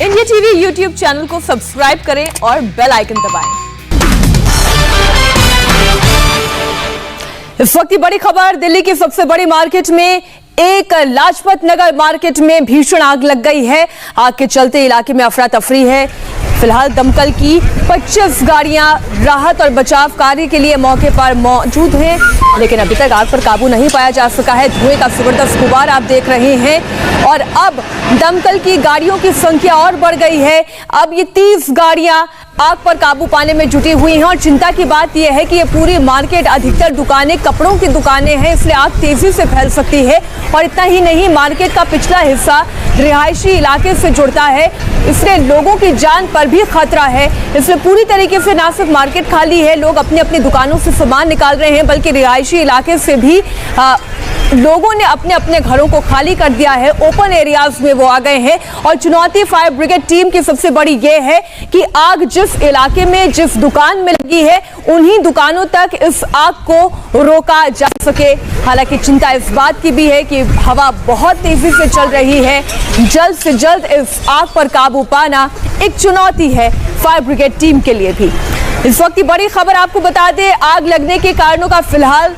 India TV YouTube channel को subscribe करें और बेल आइकन दबाएं। इस वक्त की बड़ी खबर, दिल्ली की सबसे बड़ी मार्केट में एक लाजपत नगर मार्केट में भीषण आग लग गई है। आग के चलते इलाके में अफरा तफरी है। फिलहाल दमकल की 25 गाड़ियां राहत और बचाव कार्य के लिए मौके पर मौजूद हैं, लेकिन अभी तक आग पर काबू नहीं पाया जा सका है। धुएं का जबरदस्त गुबार आप देख रहे हैं और अब दमकल की गाड़ियों की संख्या और बढ़ गई है। अब ये 30 गाड़ियां आग पर काबू पाने में जुटी हुई हैं और चिंता की बात यह है कि ये पूरी मार्केट, अधिकतर दुकानें कपड़ों की दुकानें हैं, इसलिए आग तेजी से फैल सकती है। और इतना ही नहीं, मार्केट का पिछला हिस्सा रिहायशी इलाके से जुड़ता है, इसलिए लोगों की जान पर भी खतरा है। इसलिए पूरी तरीके से ना सिर्फ मार्केट खाली है, लोग अपनी अपनी दुकानों से सामान निकाल रहे हैं, बल्कि रिहायशी इलाके से भी लोगों ने अपने अपने घरों को खाली कर दिया है। ओपन एरियाज में वो आ गए हैं और चुनौती फायर ब्रिगेड टीम की सबसे बड़ी ये है कि आग जिस इलाके में, जिस दुकान में लगी है, उन्हीं दुकानों तक इस आग को रोका जा सके। हालांकि चिंता इस बात की भी है कि हवा बहुत तेजी से चल रही है। जल्द से जल्द इस आग पर काबू पाना एक चुनौती है फायर ब्रिगेड टीम के लिए भी। इस वक्त की बड़ी खबर आपको बता दें, आग लगने के कारणों का फिलहाल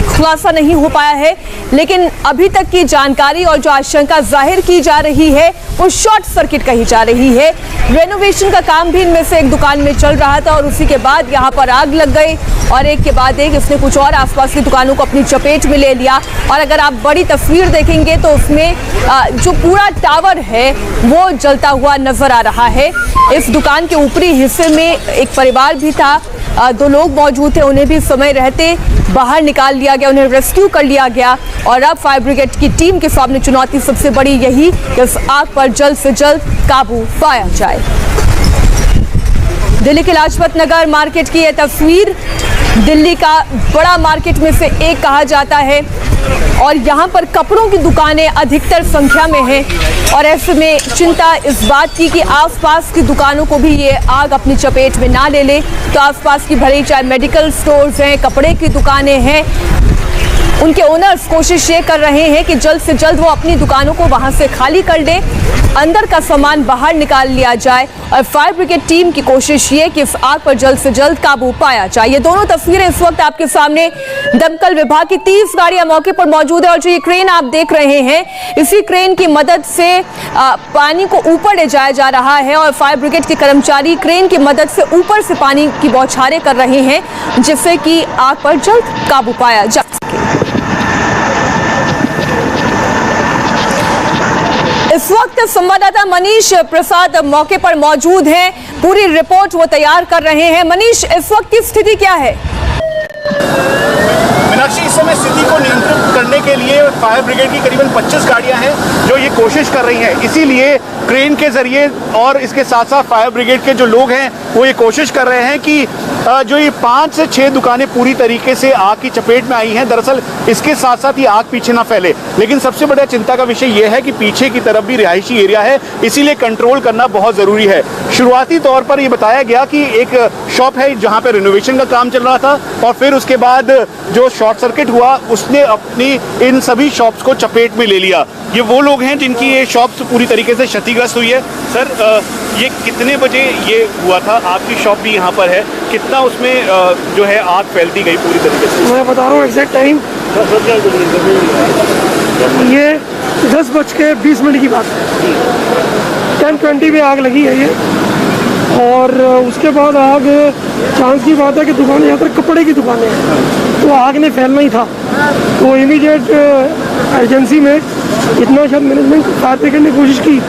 खुलासा नहीं हो पाया है, लेकिन अभी तक की जानकारी और जो आशंका जाहिर की जा रही है वो शॉर्ट सर्किट कही जा रही है। रेनोवेशन का काम भी इनमें से एक दुकान में चल रहा था और उसी के बाद यहाँ पर आग लग गई और एक के बाद एक इसने कुछ और आसपास की दुकानों को अपनी चपेट में ले लिया। और अगर आप बड़ी तस्वीर देखेंगे तो उसमें जो पूरा टावर है वो जलता हुआ नजर आ रहा है। इस दुकान के ऊपरी हिस्से में एक परिवार भी था, 2 लोग मौजूद थे, उन्हें भी समय रहते बाहर निकाल लिया गया, उन्हें रेस्क्यू कर लिया गया। और अब फायर ब्रिगेड की टीम के सामने चुनौती सबसे बड़ी यही कि इस आग पर जल्द से जल्द काबू पाया जाए। दिल्ली के लाजपत नगर मार्केट की यह तस्वीर, दिल्ली का बड़ा मार्केट में से एक कहा जाता है और यहाँ पर कपड़ों की दुकानें अधिकतर संख्या में हैं और ऐसे में चिंता इस बात की कि आसपास की दुकानों को भी ये आग अपनी चपेट में ना ले ले। तो आसपास की भले चाहे मेडिकल स्टोर्स हैं, कपड़े की दुकानें हैं, उनके ओनर्स कोशिश ये कर रहे हैं कि जल्द से जल्द वो अपनी दुकानों को वहां से खाली कर दें, अंदर का सामान बाहर निकाल लिया जाए। और फायर ब्रिगेड टीम की कोशिश ये कि इस आग पर जल्द से जल्द काबू पाया जाए। ये दोनों तस्वीरें इस वक्त आपके सामने, दमकल विभाग की 30 गाड़ियां मौके पर मौजूद है और जो ये क्रेन आप देख रहे हैं, इसी क्रेन की मदद से पानी को ऊपर ले जाया जा रहा है और फायर ब्रिगेड के कर्मचारी क्रेन की मदद से ऊपर से पानी की बौछारें कर रहे हैं, जिससे कि आग पर जल्द काबू पाया जा सके। इस वक्त संवाददाता मनीष प्रसाद मौके पर मौजूद हैं, पूरी रिपोर्ट वो तैयार कर रहे हैं। मनीष, इस वक्त की स्थिति क्या है? मीनाक्षी, इस समय स्थिति को नियंत्रित करने के लिए फायर ब्रिगेड की करीबन 25 गाड़ियां हैं जो ये कोशिश कर रही हैं। इसीलिए क्रेन के जरिए और इसके साथ साथ फायर ब्रिगेड के जो लोग हैं वो ये कोशिश कर रहे हैं कि जो ये 5 से 6 दुकानें पूरी तरीके से आग की चपेट में आई हैं, दरअसल इसके साथ साथ ये आग पीछे ना फैले। लेकिन सबसे बड़ा चिंता का विषय ये है कि पीछे की तरफ भी रिहायशी एरिया है, इसीलिए कंट्रोल करना बहुत ज़रूरी है। शुरुआती तौर पर ये बताया गया कि एक शॉप है जहाँ पर रिनोवेशन का काम चल रहा था और फिर उसके बाद जो शॉर्ट सर्किट हुआ उसने अपनी इन सभी शॉप्स को चपेट में ले लिया। ये वो लोग हैं जिनकी ये शॉप्स पूरी तरीके से क्षतिग्रस्त हुई है। सर, ये कितने बजे ये हुआ था? आपकी शॉप भी यहाँ पर है, कितना उसमें जो है आग फैलती गई पूरी तरीके से? मैं बता रहा हूँ एग्जैक्ट टाइम, ये 10:20 की बात है। 10:20 में आग लगी है ये और उसके बाद आग, चांस की बात है कि दुकान यहाँ पर कपड़े की दुकानें हैं, तो आग ने फैलना ही था। तो इमीडिएट एजेंसी में इतना शायद मैनेजमेंट फायर ब्रिगेड ने कोशिश की,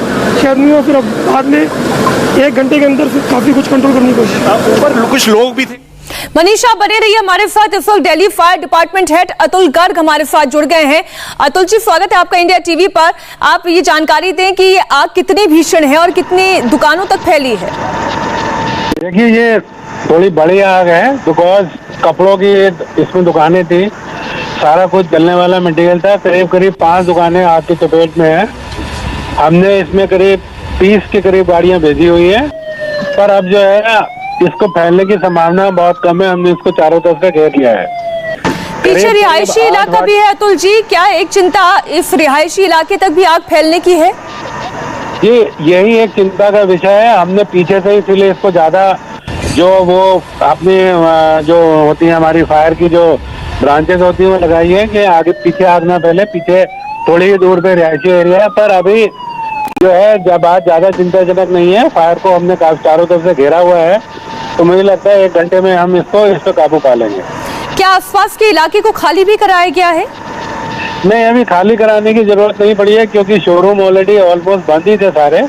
शायद नहीं हो, फिर अब बाद में 1 घंटे के अंदर फिर काफ़ी कुछ कंट्रोल करने की कोशिश। ऊपर कुछ लोग भी थे। मनीषा, बने रहिए हमारे साथ। इस वक्त Delhi fire department head Atul Garg हमारे साथ जुड़ गए हैं। अतुल जी, स्वागत है आपका इंडिया टीवी पर। आप ये जानकारी दें कि ये आग कितनी भीषण है और कितनी दुकानों तक फैली है? देखिए, ये थोड़ी बड़ी आग है, बिकॉज कपड़ों की इसमें दुकानें थी, सारा कुछ जलने वाला मटेरियल था। करीब 5 दुकानें आग की चपेट में है। हमने इसमें करीब 30 के करीब गाड़ियां भेजी हुई है, पर अब जो है इसको फैलने की संभावना बहुत कम है। हमने इसको चारों तरफ से घेर लिया है। पीछे रिहायशी इलाका भी है अतुल जी, क्या एक चिंता इस रिहायशी इलाके तक भी आग फैलने की है? जी, यही एक चिंता का विषय है। हमने पीछे से इसीलिए इसको ज़्यादा जो वो अपनी जो होती है हमारी फायर की जो ब्रांचेस होती है वो लगाई है कि आगे पीछे आग ना फैले। पीछे थोड़ी ही दूर पे रिहायशी एरिया है, पर अभी जो है जब बात ज़्यादा चिंताजनक नहीं है। फायर को हमने चारों तरफ से घेरा हुआ है, तो मुझे लगता है 1 घंटे में हम इस पर काबू पा लेंगे। क्या आसपास के इलाके को खाली भी कराया गया है? नहीं, अभी खाली कराने की जरूरत नहीं पड़ी है, क्योंकि शोरूम ऑलरेडी ऑलमोस्ट बंद ही थे सारे,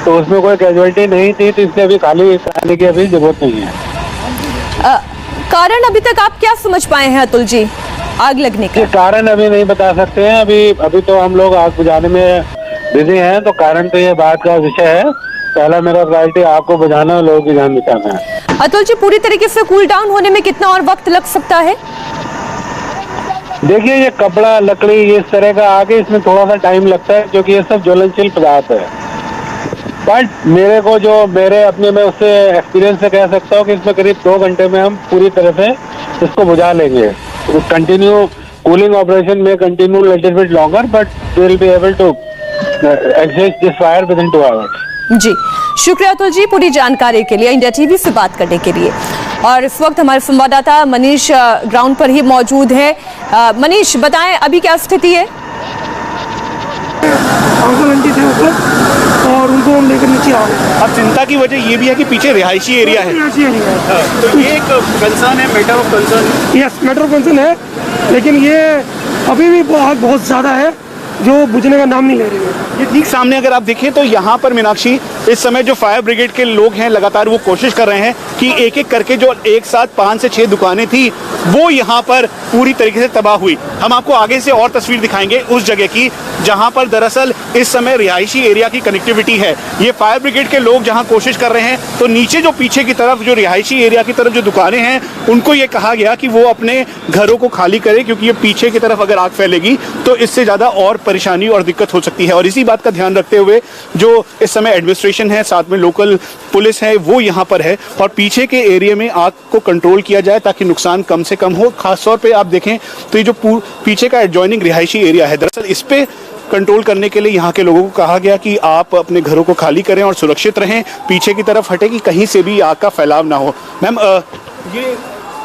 तो उसमें कोई कैजुअलिटी नहीं थी, तो इसलिए अभी खाली कराने की अभी जरूरत नहीं है। कारण अभी तक आप क्या समझ पाए हैं अतुल जी आग लगने का? कारण अभी नहीं बता सकते हैं। अभी तो हम लोग आग बुझाने में बिजी हैं, तो कारण तो ये बात का विषय है। पहला मेरा प्रायोरिटी आग को बुझाना और लोगों की जान बचाना है। अतुल जी, पूरी तरीके से कूल डाउन होने में कितना और वक्त लग सकता है? देखिए, ये कपड़ा, लकड़ी, इस तरह का आगे इसमें थोड़ा सा टाइम लगता है, क्योंकि ये सब ज्वलनशील पदार्थ है। बट मेरे अपने में उससे एक्सपीरियंस से कह सकता हूँ कि इसमें करीब 2 घंटे में हम पूरी तरह से इसको बुझा लेंगे। कंटिन्यू कूलिंग ऑपरेशन में continue little bit longer, but we will be able to extinguish this fire within 2 hours. जी, शुक्रिया अतुल जी पूरी जानकारी के लिए, इंडिया टीवी से बात करने के लिए। और इस वक्त हमारे संवाददाता मनीष ग्राउंड पर ही मौजूद है। मनीष, बताएं अभी क्या स्थिति है? अंकल आंटी थे ऊपर और उनको हम लेकर नीचे आ गए। अब चिंता की वजह ये भी है कि पीछे रिहायशी एरिया है, रिहायशी एरिया है। तो ये एक कंसर्न है, matter of concern. Yes, matter of concern है, लेकिन ये अभी भी बहुत ज़्यादा है जो बुझने का नाम नहीं ले रही है। ये ठीक सामने अगर आप देखें तो यहाँ पर मीनाक्षी इस समय जो फायर ब्रिगेड के लोग हैं लगातार वो कोशिश कर रहे हैं कि एक एक करके जो एक साथ 5 से 6 दुकानें थी वो यहाँ पर पूरी तरीके से तबाह हुई। हम आपको आगे से और तस्वीर दिखाएंगे उस जगह की जहाँ पर दरअसल इस समय रिहायशी एरिया की कनेक्टिविटी है। ये फायर ब्रिगेड के लोग जहाँ कोशिश कर रहे हैं, तो नीचे जो पीछे की तरफ जो रिहायशी एरिया की तरफ जो दुकानें हैं उनको ये कहा गया कि वो अपने घरों को खाली करें, क्योंकि ये पीछे की तरफ अगर आग फैलेगी तो इससे ज़्यादा और परेशानी और दिक्कत हो सकती है। और इसी बात का ध्यान रखते हुए जो इस समय एडमिनिस्ट्रेशन है, साथ में लोकल पुलिस है, वो यहाँ पर है और पीछे के एरिया में आग को कंट्रोल किया जाए ताकि नुकसान कम से कम हो। खासतौर पे आप देखें तो ये जो पीछे का एडजॉइनिंग रिहायशी एरिया है, दरअसल इस पे कंट्रोल करने के लिए यहाँ के लोगों को कहा गया कि आप अपने घरों को खाली करें और सुरक्षित रहें, पीछे की तरफ हटे कि कहीं से भी आग का फैलाव ना हो। मैम, ये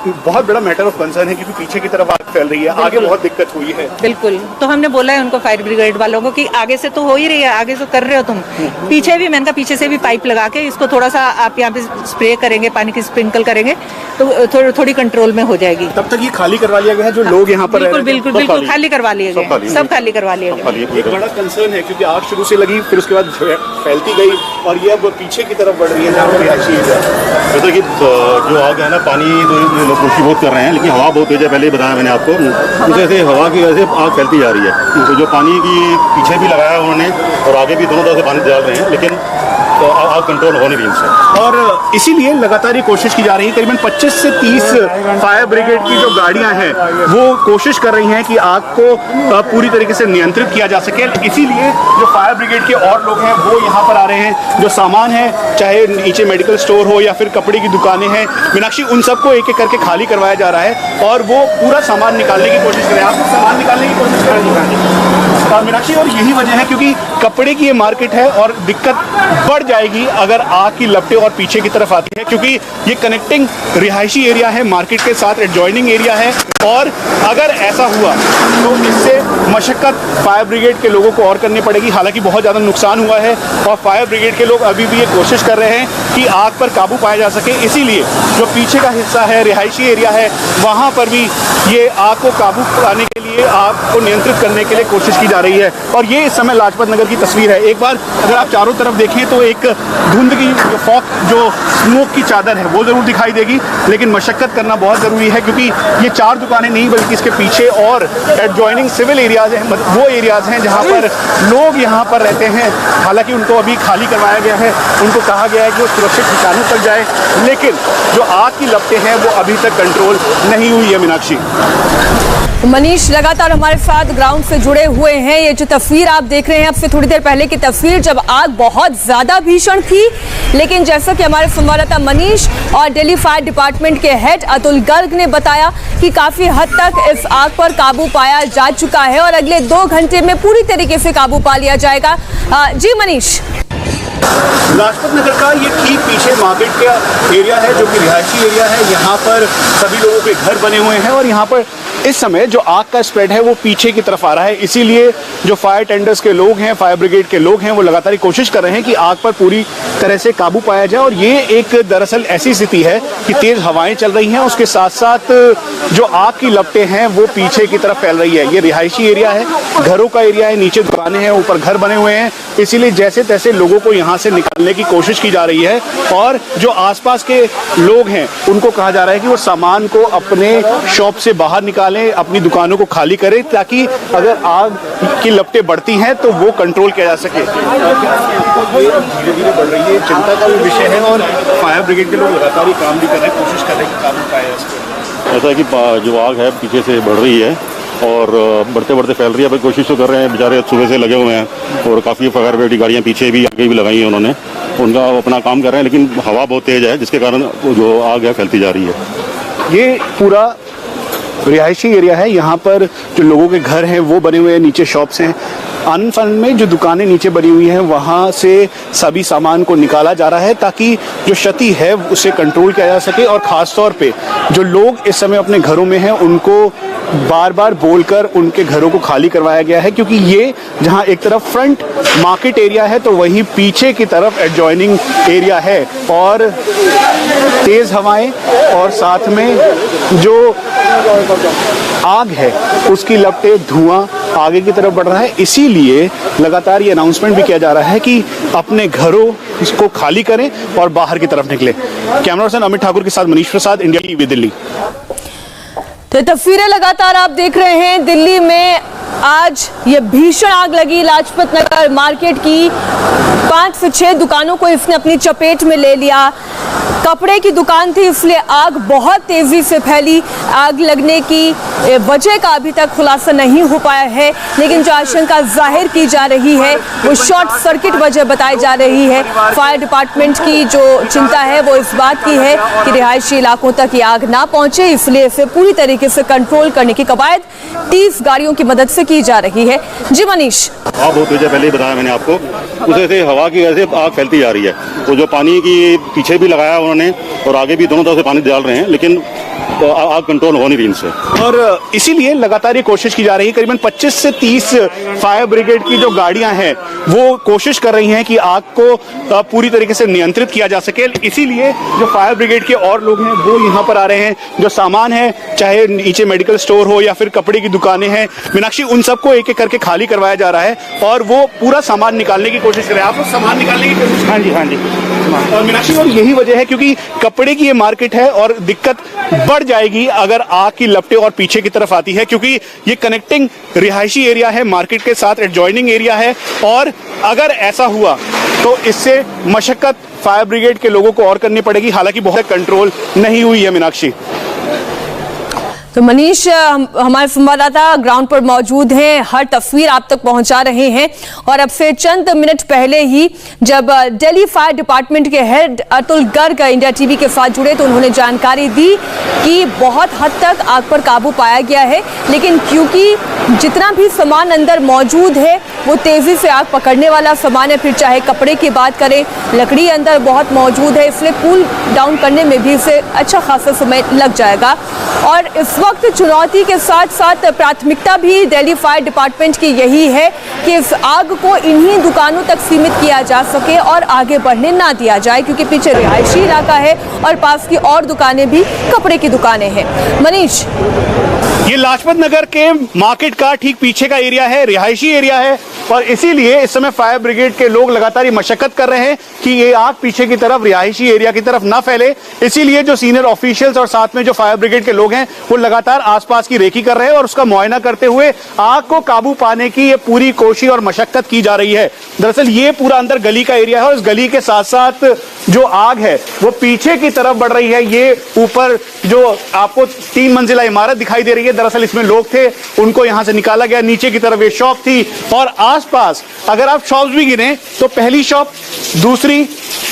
बहुत बड़ा मैटर ऑफ कंसर्न है क्योंकि पीछे की तरफ आग फैल रही है, आगे बहुत दिक्कत हुई है। बिल्कुल, तो हमने बोला है उनको फायर ब्रिगेड वालों को कि आगे से तो हो ही रही है, आगे से कर रहे हो तुम, पीछे भी मैंने कहा पीछे से भी पाइप लगा के इसको थोड़ा सा आप यहाँ पे स्प्रे करेंगे, पानी की स्प्रिंकल करेंगे तो थोड़ी कंट्रोल में हो जाएगी। तब तक ये खाली करवा लिया गया है जो लोग यहाँ पर बिल्कुल खाली करवा लिए गए, सब खाली करवा लिए गए। एक बड़ा कंसर्न है क्योंकि आग शुरू से लगी, फिर उसके बाद फैलती गई और ये अब पीछे की तरफ बढ़ रही है जहाँ पर रिहायशी एरिया। जैसे कि जो आग है ना, पानी तो लोग कोशिश बहुत कर रहे हैं, लेकिन हवा बहुत तेज है, पहले ही बताया मैंने आपको। इस वजह से हवा की वजह से आग फैलती जा रही है। तो जो पानी की पीछे भी लगाया उन्होंने और आगे भी दोनों तरफ से पानी डाल रहे हैं, लेकिन तो आग कंट्रोल हो नहीं रही इनसे। और इसीलिए लगातार ये कोशिश की जा रही है। करीबन 25 से 30 फायर ब्रिगेड की जो गाड़ियां हैं वो कोशिश कर रही हैं कि आग को पूरी तरीके से नियंत्रित किया जा सके। इसीलिए जो फायर ब्रिगेड के और लोग हैं वो यहाँ पर आ रहे हैं। जो सामान है, चाहे नीचे मेडिकल स्टोर हो या फिर कपड़े की दुकानें हैं, मीनाक्षी, उन सबको एक एक करके खाली करवाया जा रहा है और वो पूरा सामान निकालने की कोशिश करें। आप सामान निकालने की कोशिश करें मीनाक्षी, और यही वजह है क्योंकि कपड़े की ये मार्केट है और दिक्कत बढ़ जाएगी अगर आग की लपटें और पीछे की तरफ आती है, क्योंकि ये कनेक्टिंग रिहायशी एरिया है, मार्केट के साथ एडजॉइनिंग एरिया है। और अगर ऐसा हुआ तो इससे मशक्कत फायर ब्रिगेड के लोगों को और करनी पड़ेगी। हालांकि बहुत ज़्यादा नुकसान हुआ है और फायर ब्रिगेड के लोग अभी भी ये कोशिश कर रहे हैं कि आग पर काबू पाया जा सके। इसीलिए जो पीछे का हिस्सा है, रिहायशी एरिया है, वहाँ पर भी ये आग को काबू पाने के लिए, आग को नियंत्रित करने के लिए कोशिश की जा रही है। और ये इस समय लाजपत नगर की तस्वीर है। एक बार अगर आप चारों तरफ देखें तो एक धुंध की जो स्मोक की चादर है वो ज़रूर दिखाई देगी, लेकिन मशक्कत करना बहुत ज़रूरी है क्योंकि ये 4 दुकानें नहीं बल्कि इसके पीछे और एडजॉइनिंग सिविल एरियाज़ हैं, वो एरियाज़ हैं जहाँ पर लोग यहाँ पर रहते हैं। हालांकि उनको अभी खाली करवाया गया है, उनको कहा गया है कि वो सुरक्षित ठिकानों तक जाए, लेकिन जो आग की लपटें हैं वो अभी तक कंट्रोल नहीं हुई है। मीनाक्षी, मनीष लगातार हमारे साथ ग्राउंड से जुड़े हुए हैं। ये जो तस्वीर आप देख रहे हैं अब से थोड़ी देर पहले की तस्वीर, जब आग बहुत ज्यादा भीषण थी, लेकिन जैसा कि हमारे संवाददाता मनीष और दिल्ली फायर डिपार्टमेंट के हेड अतुल गर्ग ने बताया कि काफी हद तक इस आग पर काबू पाया जा चुका है और अगले 2 घंटे में पूरी तरीके से काबू पा लिया जाएगा। जी मनीष। लाजपत नगर का ये ठीक पीछे मार्केट का एरिया है जो कि रिहायशी एरिया है। यहाँ पर सभी लोगों के घर बने हुए हैं और यहाँ पर इस समय जो आग का स्प्रेड है वो पीछे की तरफ आ रहा है। इसीलिए जो फायर टेंडर्स के लोग हैं, फायर ब्रिगेड के लोग हैं, वो लगातार कोशिश कर रहे हैं कि आग पर पूरी तरह से काबू पाया जाए। और ये एक दरअसल ऐसी स्थिति है कि तेज हवाएं चल रही हैं, उसके साथ साथ जो आग की लपटें हैं वो पीछे की तरफ फैल रही है। ये रिहायशी एरिया है, घरों का एरिया है, नीचे दुकानें हैं, ऊपर घर बने हुए हैं। इसीलिए जैसे तैसे लोगों को यहाँ से निकालने की कोशिश की जा रही है और जो आसपास के लोग हैं उनको कहा जा रहा है कि वो सामान को अपने शॉप से बाहर निकालें, अपनी दुकानों को खाली करें, ताकि अगर आग की लपटें बढ़ती हैं तो वो कंट्रोल किया जा सके। धीरे धीरे बढ़ रही है, चिंता का भी विषय है और फायर ब्रिगेड के लोग लगातार ही काम भी कर रहे हैं, कोशिश कर रहे हैं कि काबू पाया जा सके। ऐसा है कि जो आग है पीछे से बढ़ रही है और बढ़ते बढ़ते फैल रही है। भाई कोशिश तो कर रहे हैं, बेचारे सुबह से लगे हुए हैं और काफ़ी फायर ब्रिगेड की गाड़ियाँ पीछे भी आगे भी लगाई हैं उन्होंने, उनका अपना काम कर रहे हैं, लेकिन हवा बहुत तेज़ है जिसके कारण जो आग है फैलती जा रही है। ये पूरा रिहायशी एरिया है, यहाँ पर जो लोगों के घर हैं वो बने हुए हैं, नीचे शॉप्स हैं। आनंद फानंद में जो दुकानें नीचे बनी हुई हैं वहाँ से सभी सामान को निकाला जा रहा है ताकि जो क्षति है उसे कंट्रोल किया जा सके। और ख़ास तौर पे जो लोग इस समय अपने घरों में हैं उनको बार बार बोलकर उनके घरों को खाली करवाया गया है, क्योंकि ये जहाँ एक तरफ फ्रंट मार्केट एरिया है तो वहीं पीछे की तरफ एडजॉइनिंग एरिया है और तेज़ हवाएं और साथ में जो आग है उसकी लपटें, धुआं आगे की तरफ बढ़ रहा है। इसीलिए लगातार ये अनाउंसमेंट भी किया जा रहा है कि अपने घरों इसको खाली करें और बाहर की तरफ निकलें। कैमरा पर्सन अमित ठाकुर के साथ मनीष प्रसाद, इंडिया टीवी, दिल्ली। तो तस्वीरें लगातार आप देख रहे हैं, दिल्ली में आज ये भीषण आग लगी लाजपत नगर मार्केट की। 5 से 6 दुकानों को इसने अपनी चपेट में ले लिया। कपड़े की दुकान थी, इसलिए आग बहुत तेजी से फैली। आग लगने की वजह का अभी तक खुलासा नहीं हो पाया है, लेकिन जो आशंका जाहिर की जा रही है वो शॉर्ट सर्किट वजह बताई जा रही है। फायर डिपार्टमेंट की जो चिंता है वो इस बात की है कि रिहायशी इलाकों तक ये आग ना पहुंचे, इसलिए इसे पूरी तरीके से कंट्रोल करने की कवायद 30 गाड़ियों की मदद से की जा रही है। जी मनीष। आग बहुत तेज है, पहले ही बताया मैंने आपको, उसे से हवा की वजह से आग फैलती जा रही है। तो जो पानी की पीछे भी लगाया उन्होंने और आगे भी दोनों तरफ से पानी डाल रहे हैं, लेकिन तो आग कंट्रोल हो नहीं रही इनसे। और इसीलिए लगातार ये कोशिश की जा रही है। करीबन 25 से 30 फायर ब्रिगेड की जो गाड़ियां हैं वो कोशिश कर रही हैं कि आग को पूरी तरीके से नियंत्रित किया जा सके। इसीलिए जो फायर ब्रिगेड के और लोग हैं वो यहाँ पर आ रहे हैं। जो सामान है, चाहे नीचे मेडिकल स्टोर हो या फिर कपड़े की दुकानें हैं, मीनाक्षी, उन सबको एक एक करके खाली करवाया जा रहा है और वो पूरा सामान निकालने की कोशिश कर रहे हैं। आप लोग सामान निकालने की कोशिश? हाँ जी, हाँ जी। और मीनाक्षी, और यही वजह है क्योंकि कपड़े की ये मार्केट है और दिक्कत बढ़ जाएगी अगर आग की लपटें और पीछे की तरफ आती है, क्योंकि ये कनेक्टिंग रिहायशी एरिया है, मार्केट के साथ एडजॉइनिंग एरिया है। और अगर ऐसा हुआ तो इससे मशक्कत फायर ब्रिगेड के लोगों को और करनी पड़ेगी। हालांकि बहुत कंट्रोल नहीं हुई है। मीनाक्षी। तो मनीष, हमारे संवाददाता ग्राउंड पर मौजूद हैं, हर तस्वीर आप तक पहुंचा रहे हैं। और अब से चंद मिनट पहले ही जब दिल्ली फायर डिपार्टमेंट के head Atul Garg India TV के साथ जुड़े तो उन्होंने जानकारी दी कि बहुत हद तक आग पर काबू पाया गया है, लेकिन क्योंकि जितना भी सामान अंदर मौजूद है वो तेजी से आग पकड़ने वाला सामान है, फिर चाहे कपड़े की बात करें, लकड़ी अंदर बहुत मौजूद है, इसलिए कूल डाउन करने में भी इसे अच्छा खासा समय लग जाएगा। और इस वक्त चुनौती के साथ साथ प्राथमिकता भी दिल्ली फायर डिपार्टमेंट की यही है कि इस आग को इन्हीं दुकानों तक सीमित किया जा सके और आगे बढ़ने ना दिया जाए, क्योंकि पीछे रिहायशी इलाका है और पास की और दुकानें भी कपड़े की दुकानें हैं। मनीष, ये लाजपत नगर के मार्केट का ठीक पीछे का एरिया है, रिहायशी एरिया है और इसीलिए इस समय फायर ब्रिगेड के लोग लगातार मशक्कत कर रहे हैं कि ये आग पीछे की तरफ रिहायशी एरिया की तरफ ना फैले। इसीलिए जो सीनियर ऑफिशियल्स और साथ में जो फायर ब्रिगेड के लोग हैं वो लगातार आसपास की रेकी कर रहे हैं और उसका मुआयना करते हुए आग को काबू पाने की ये पूरी कोशिश और मशक्कत की जा रही है। दरअसल ये पूरा अंदर गली का एरिया है और इस गली के साथ साथ जो आग है वो पीछे की तरफ बढ़ रही है। ये ऊपर जो आपको 3 मंजिला इमारत दिखाई दे रही है, दरअसल इसमें लोग थे, उनको यहां से निकाला गया। नीचे की तरफ ये शॉप थी और आसपास अगर आप शॉप्स भी गिने तो पहली शॉप, दूसरी,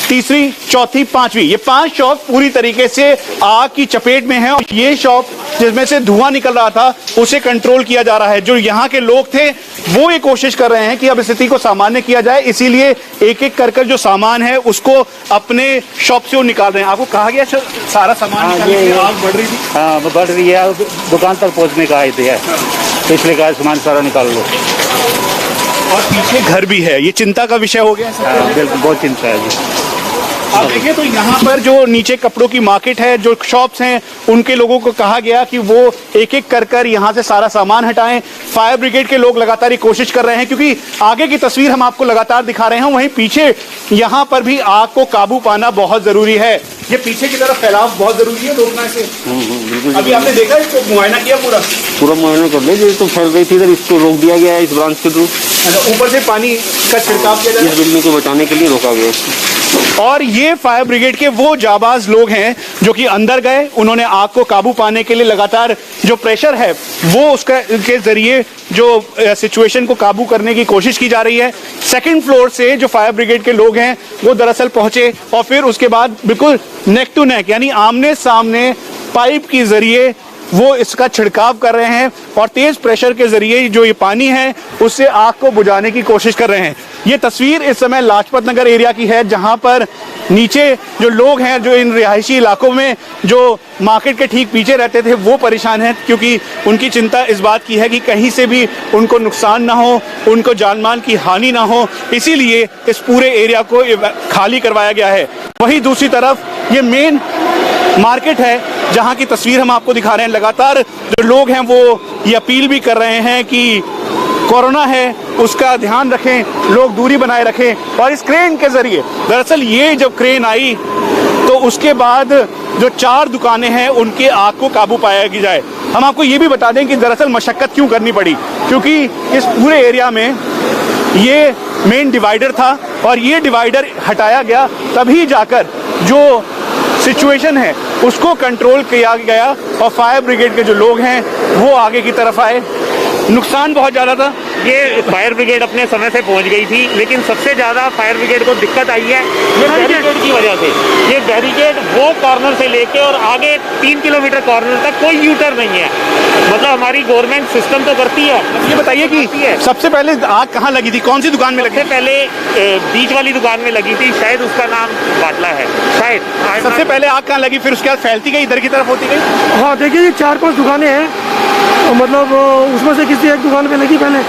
तीसरी, चौथी, पांचवी, ये 5 शॉप पूरी तरीके से आग की चपेट में है। और ये शॉप जिसमें से धुआं निकल रहा था उसे कंट्रोल किया जा रहा है। जो यहाँ के लोग थे वो ये कोशिश कर रहे हैं कि अब स्थिति को सामान्य किया जाए, इसीलिए एक एक कर जो सामान है उसको अपने शॉप से वो निकाल रहे हैं। आपको कहा गया सारा सामान निकालने के लिए? आग बढ़ रही थी? हाँ, बढ़ रही है, दुकान तक पहुंचने का आए थे, तो इसलिए कहा सामान सारा निकाल लो। और पीछे घर भी है, ये चिंता का विषय हो गया। हाँ, बिल्कुल बहुत चिंता है जी। आप देखिए तो यहाँ पर जो नीचे कपड़ों की मार्केट है, जो शॉप्स हैं, उनके लोगों को कहा गया कि वो एक एक कर यहाँ से सारा सामान हटाएं। फायर ब्रिगेड के लोग लगातार ये कोशिश कर रहे हैं, क्योंकि आगे की तस्वीर हम आपको लगातार दिखा रहे हैं, वहीं पीछे यहाँ पर भी आग को काबू पाना बहुत जरूरी है। ये पीछे की तरफ फैलाव बहुत जरूरी है रोकना इसे। बिल्कुल। अभी आपने देखा इसको मुआयना किया पूरा मुआयना कर ले, जो तो फैल गई थी इधर, इसको रोक दिया गया है इस ब्रांच के थ्रू। अच्छा, ऊपर से पानी का छिड़काव किया जा रहा है, इस बिल्डिंग को बचाने के लिए रोका गया इसको। और ये फायर ब्रिगेड के वो जाबाज लोग हैं जो कि अंदर गए, उन्होंने आग को काबू पाने के लिए लगातार जो प्रेशर है वो उसका के जरिए जो सिचुएशन को काबू करने की कोशिश की जा रही है। सेकंड फ्लोर से जो फायर ब्रिगेड के लोग हैं वो दरअसल पहुंचे और फिर उसके बाद बिल्कुल नेक टू नेक यानी आमने सामने पाइप के जरिए वो इसका छिड़काव कर रहे हैं और तेज प्रेशर के जरिए जो ये पानी है उससे आग को बुझाने की कोशिश कर रहे हैं। ये तस्वीर इस समय लाजपत नगर एरिया की है, जहां पर नीचे जो लोग हैं, जो इन रिहायशी इलाकों में जो मार्केट के ठीक पीछे रहते थे, वो परेशान हैं, क्योंकि उनकी चिंता इस बात की है कि कहीं से भी उनको नुकसान ना हो, उनको जानमाल की हानि ना हो, इसीलिए इस पूरे एरिया को खाली करवाया गया है। वहीं दूसरी तरफ ये मेन मार्केट है जहां की तस्वीर हम आपको दिखा रहे हैं। लगातार जो लोग हैं वो ये अपील भी कर रहे हैं कि कोरोना है उसका ध्यान रखें, लोग दूरी बनाए रखें। और इस क्रेन के जरिए, दरअसल ये जब क्रेन आई तो उसके बाद जो 4 दुकानें हैं उनके आग को काबू पाया जाए। हम आपको ये भी बता दें कि दरअसल मशक्कत क्यों करनी पड़ी, क्योंकि इस पूरे एरिया में ये मेन डिवाइडर था और ये डिवाइडर हटाया गया, तभी जाकर जो सिचुएशन है उसको कंट्रोल किया गया और फायर ब्रिगेड के जो लोग हैं वो आगे की तरफ आए। नुकसान बहुत ज़्यादा था। ये फायर ब्रिगेड अपने समय से पहुंच गई थी, लेकिन सबसे ज़्यादा फायर ब्रिगेड को दिक्कत आई है ये बैरिकेड की वजह से। ये बैरिकेड वो कॉर्नर से लेके और आगे 3 किलोमीटर कॉर्नर तक कोई यूटर नहीं है। मतलब हमारी गवर्नमेंट सिस्टम तो करती है। ये बताइए कि सबसे पहले आग कहाँ लगी थी, कौन सी दुकान में लगी? सबसे पहले बीच वाली दुकान में लगी थी, शायद उसका नाम बाटला है शायद। सबसे पहले आग कहाँ लगी, फिर उसके बाद फैलती गई, इधर की तरफ होती गई? हाँ देखिए, ये 4-5 दुकानें हैं, मतलब उसमें से किसी एक दुकान पे लगी, पहले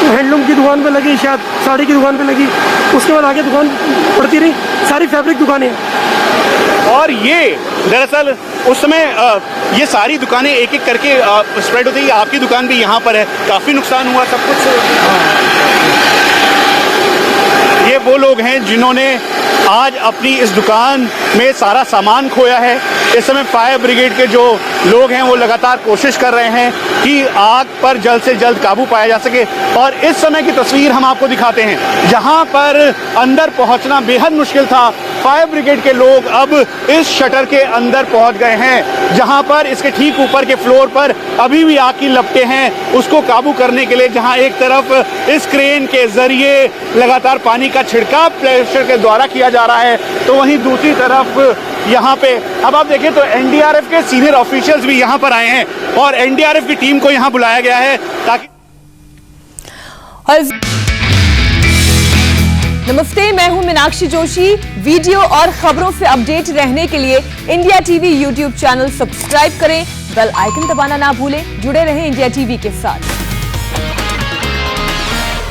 हैंडलूम की दुकान पे लगी, शायद साड़ी की दुकान पे लगी, उसके बाद आगे दुकान बढ़ती रही, सारी फैब्रिक दुकानें हैं। और ये दरअसल उस समय ये सारी दुकानें एक एक करके स्प्रेड होती है। आपकी दुकान भी यहाँ पर है, काफ़ी नुकसान हुआ सब कुछ। ये वो लोग हैं जिन्होंने आज अपनी इस दुकान में सारा सामान खोया है। इस समय फायर ब्रिगेड के जो लोग हैं वो लगातार कोशिश कर रहे हैं कि आग पर जल्द से जल्द काबू पाया जा सके। और इस समय की तस्वीर हम आपको दिखाते हैं जहां पर अंदर पहुंचना बेहद मुश्किल था। फायर ब्रिगेड के लोग अब इस शटर के अंदर पहुंच गए हैं, जहां पर इसके ठीक ऊपर के फ्लोर पर अभी भी आग की लपटें हैं, उसको काबू करने के लिए जहां एक तरफ इस क्रेन के जरिए लगातार पानी का छिड़काव प्रेशर के द्वारा किया जा रहा है, तो वहीं दूसरी तरफ यहाँ पे अब आप देखें तो एनडीआरएफ के सीनियर ऑफिशियल्स भी यहाँ पर आए हैं और एनडीआरएफ की टीम को यहाँ बुलाया गया है ताकि। नमस्ते, मैं हूं मीनाक्षी जोशी। वीडियो और खबरों से अपडेट रहने के लिए India TV YouTube channel subscribe करें, बेल आइकन दबाना ना भूलें। जुड़े रहें इंडिया टीवी के साथ।